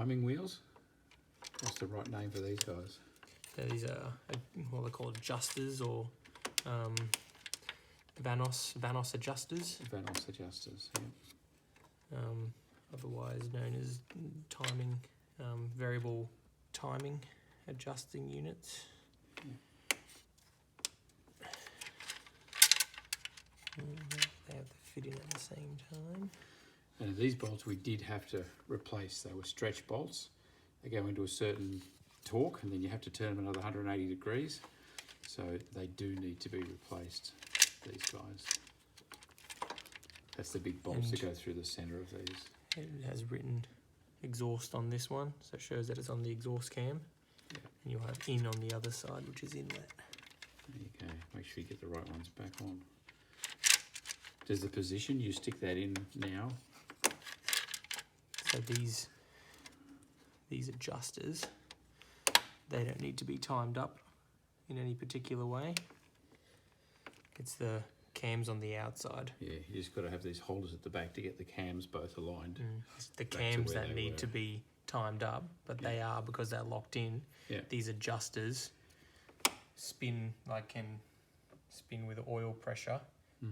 timing wheels. What's the right name for these guys? So these are what they call adjusters, or Vanos adjusters. Vanos adjusters, yeah. Otherwise known as timing, variable timing adjusting units. Yeah. They have to fit in at the same time. And these bolts we did have to replace. They were stretch bolts. They go into a certain torque and then you have to turn them another 180 degrees. So they do need to be replaced, these guys. That's the big bolts that go through the centre of these. It has written exhaust on this one, so it shows that it's on the exhaust cam. Yeah. And you'll have in on the other side, which is inlet. There you go. Make sure you get the right ones back on. Does the position, you stick that in now? So these adjusters, they don't need to be timed up in any particular way. It's the cams on the outside. Yeah, you just got to have these holders at the back to get the cams both aligned. It's the cams that need to be timed up, but they are, because they're locked in. Yeah. These adjusters spin, can spin with oil pressure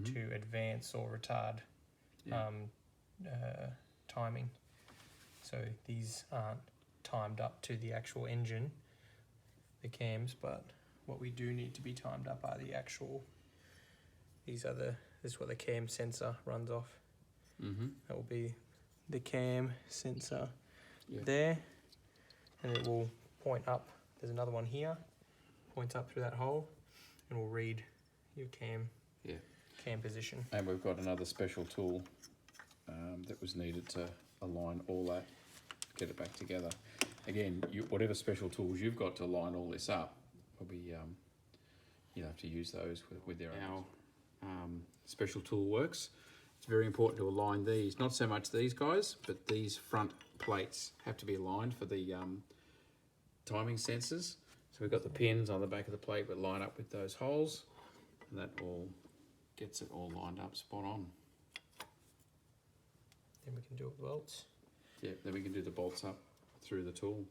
to advance or retard timing. So these aren't timed up to the actual engine, the cams, but what we do need to be timed up are the actual, this is what the cam sensor runs off. That will be the cam sensor there, and it will point up. There's another one here, points up through that hole, and will read your cam position. And we've got another special tool that was needed to align all that, get it back together. Again, whatever special tools you've got to line all this up, probably you'll have to use those with their own. How special tool works. It's very important to align these, not so much these guys, but these front plates have to be aligned for the timing sensors. So we've got the pins on the back of the plate that line up with those holes, and that all gets it all lined up spot on. Then we can do it with bolts. Yeah, then we can do the bolts up through the tool.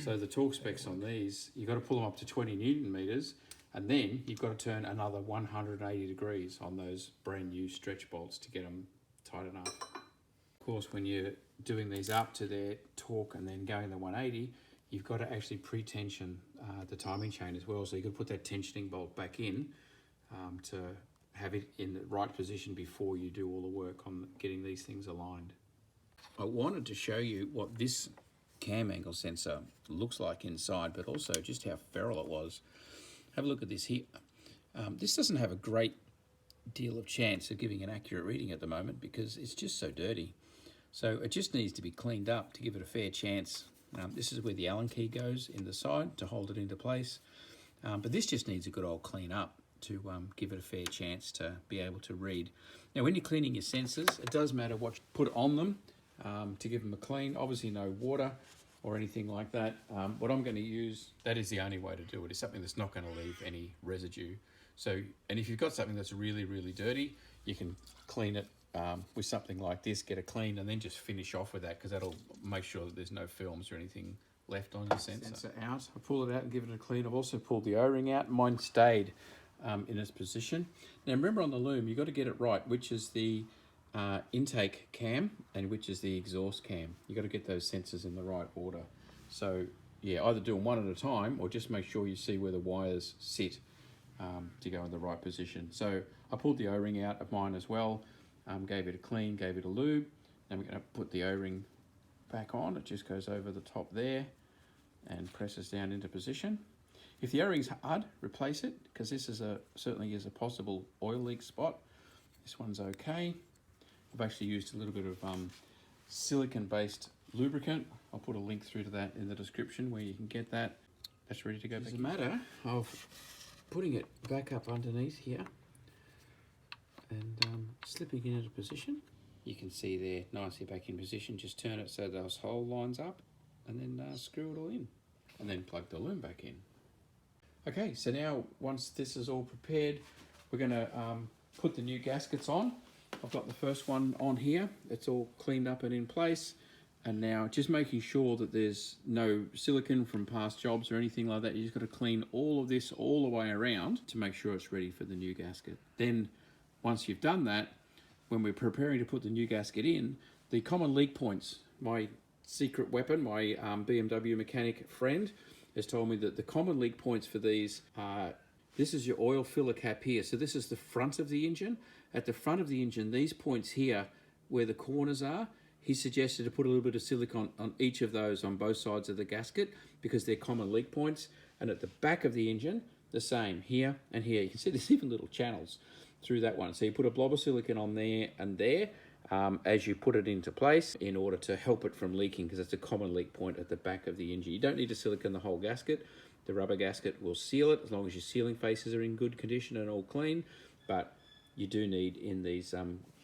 So the torque specs on these, you've got to pull them up to 20 Newton meters, and then you've got to turn another 180 degrees on those brand new stretch bolts to get them tight enough. Of course, when you're doing these up to their torque and then going the 180, you've got to actually pre-tension the timing chain as well. So you could put that tensioning bolt back in to have it in the right position before you do all the work on getting these things aligned. I wanted to show you what this cam angle sensor looks like inside, but also just how feral it was. Have a look at this here. This doesn't have a great deal of chance of giving an accurate reading at the moment because it's just so dirty. So it just needs to be cleaned up to give it a fair chance. This is where the Allen key goes in the side to hold it into place. But this just needs a good old clean up to give it a fair chance to be able to read. Now, when you're cleaning your sensors, it does matter what you put on them to give them a clean. Obviously no water or anything like that. What I'm going to use, that is the only way to do it, is something that's not going to leave any residue. So, and if you've got something that's really, really dirty, you can clean it with something like this, get it clean, and then just finish off with that, because that'll make sure that there's no films or anything left on your sensor out. I pull it out and give it a clean. I've also pulled the O-ring out. Mine stayed in its position. Now remember, on the loom, you've got to get it right, which is the intake cam and which is the exhaust cam. You've got to get those sensors in the right order. So yeah, either do them one at a time or just make sure you see where the wires sit to go in the right position. So I pulled the O-ring out of mine as well, gave it a clean, gave it a lube. Then we're going to put the O-ring back on. It just goes over the top there and presses down into position. If the O-ring's hard, replace it, because this is certainly is a possible oil leak spot. This one's okay. I've actually used a little bit of silicon-based lubricant. I'll put a link through to that in the description where you can get that. That's ready to go. It's a matter of putting it back up underneath here and slipping it into position. You can see there, nicely back in position. Just turn it so those hole lines up, and then screw it all in, and then plug the loom back in. Okay, so now once this is all prepared, we're going to put the new gaskets on. I've got the first one on here. It's all cleaned up and in place. And now just making sure that there's no silicone from past jobs or anything like that. You just got to clean all of this all the way around to make sure it's ready for the new gasket. Then once you've done that, when we're preparing to put the new gasket in, the common leak points, my secret weapon, my BMW mechanic friend has told me that the common leak points for these are, this is your oil filler cap here. So this is the front of the engine. At the front of the engine, these points here where the corners are, he suggested to put a little bit of silicone on each of those on both sides of the gasket because they're common leak points. And at the back of the engine, the same, here and here. You can see there's even little channels through that one. So you put a blob of silicone on there and there as you put it into place in order to help it from leaking, because it's a common leak point at the back of the engine. You don't need to silicone the whole gasket. The rubber gasket will seal it as long as your sealing faces are in good condition and all clean, but you do need in these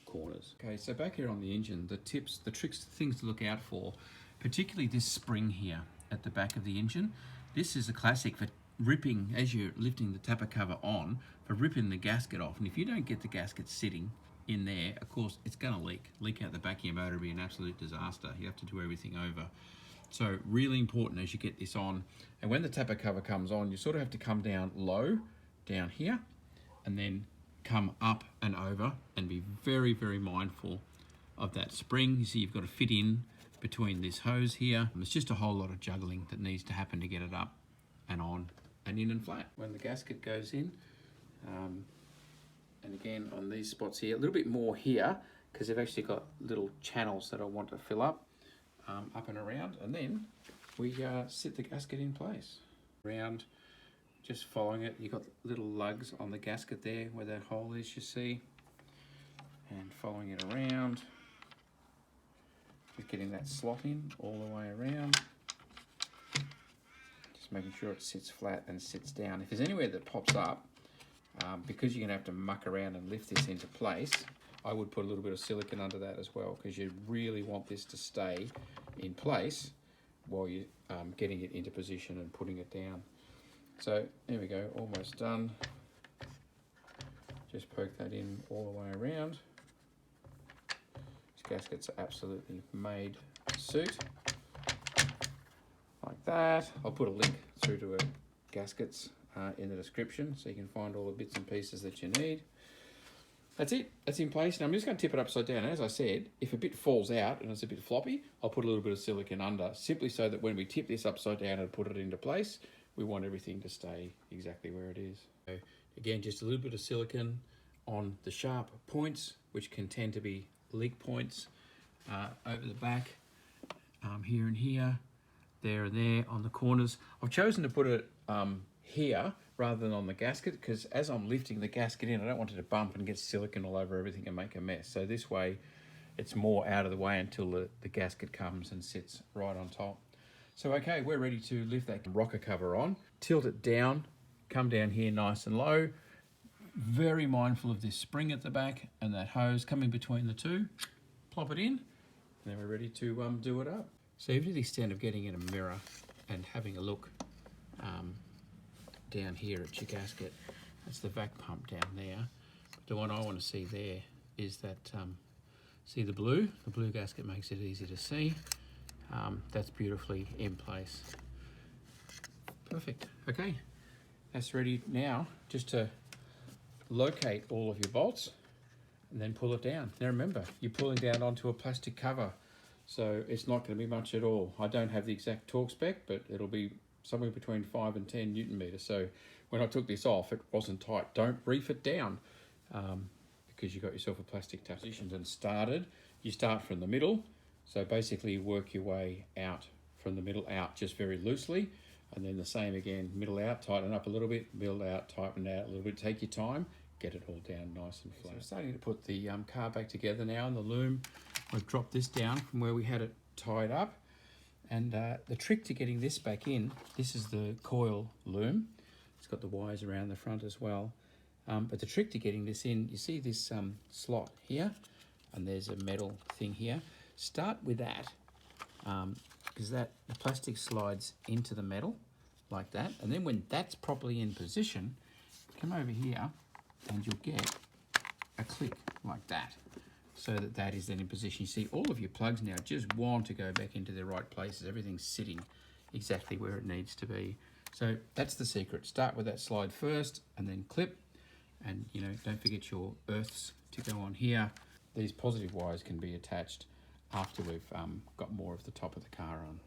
corners. Okay, so back here on the engine, the tips, the tricks, the things to look out for, particularly this spring here at the back of the engine. This is a classic for ripping, as you're lifting the tapper cover on, for ripping the gasket off. And if you don't get the gasket sitting in there, of course, it's going to leak out the back of your motor, be an absolute disaster. You have to do everything over. So really important as you get this on. And when the tapper cover comes on, you sort of have to come down low, down here, and then come up and over, and be very, very mindful of that spring. You see you've got to fit in between this hose here. It's just a whole lot of juggling that needs to happen to get it up and on and in and flat. When the gasket goes in, and again on these spots here, a little bit more here because they've actually got little channels that I want to fill up and around, and then we sit the gasket in place. Around, just following it, you've got little lugs on the gasket there where that hole is, you see, and following it around, just getting that slot in all the way around, just making sure it sits flat and sits down. If there's anywhere that pops up, because you're going to have to muck around and lift this into place, I would put a little bit of silicone under that as well, because you really want this to stay in place while you're getting it into position and putting it down. So there we go, almost done. Just poke that in all the way around. This gasket's absolutely made to suit. Like that. I'll put a link through to gaskets in the description so you can find all the bits and pieces that you need. That's it, that's in place. Now I'm just going to tip it upside down. As I said, if a bit falls out and it's a bit floppy, I'll put a little bit of silicone under, simply so that when we tip this upside down and put it into place, we want everything to stay exactly where it is. So again, just a little bit of silicone on the sharp points, which can tend to be leak points over the back, here and here, there and there on the corners. I've chosen to put it here rather than on the gasket, because as I'm lifting the gasket in, I don't want it to bump and get silicone all over everything and make a mess. So this way it's more out of the way until the gasket comes and sits right on top. So okay, we're ready to lift that rocker cover on, tilt it down, come down here nice and low, very mindful of this spring at the back and that hose coming between the two, plop it in, and then we're ready to do it up. So even to the extent of getting in a mirror and having a look down here at your gasket, that's the vac pump down there. But the one I want to see there is that, see the blue gasket makes it easy to see. That's beautifully in place. Perfect. Okay, that's ready now just to locate all of your bolts and then pull it down. Now remember, you're pulling down onto a plastic cover, so it's not going to be much at all. I don't have the exact torque spec, but it'll be somewhere between 5 and 10 Newton meters. So when I took this off, it wasn't tight. Don't reef it down because you got yourself a plastic tap. Positioned and started. You start from the middle. So basically work your way out from the middle out just very loosely, and then the same again, middle out, tighten up a little bit, middle out, tighten out a little bit, take your time, get it all down nice and flat. So we're starting to put the car back together now in the loom. We've dropped this down from where we had it tied up, and the trick to getting this back in, this is the coil loom. It's got the wires around the front as well, but the trick to getting this in, you see this slot here, and there's a metal thing here. Start with that, because the plastic slides into the metal like that, and then when that's properly in position, come over here and you'll get a click like that. so that that is then in position. You see all of your plugs now just want to go back into their right places. Everything's sitting exactly where it needs to be. So that's the secret. Start with that slide first and then clip. And you know, don't forget your earths to go on here. These positive wires can be attached after we've got more of the top of the car on.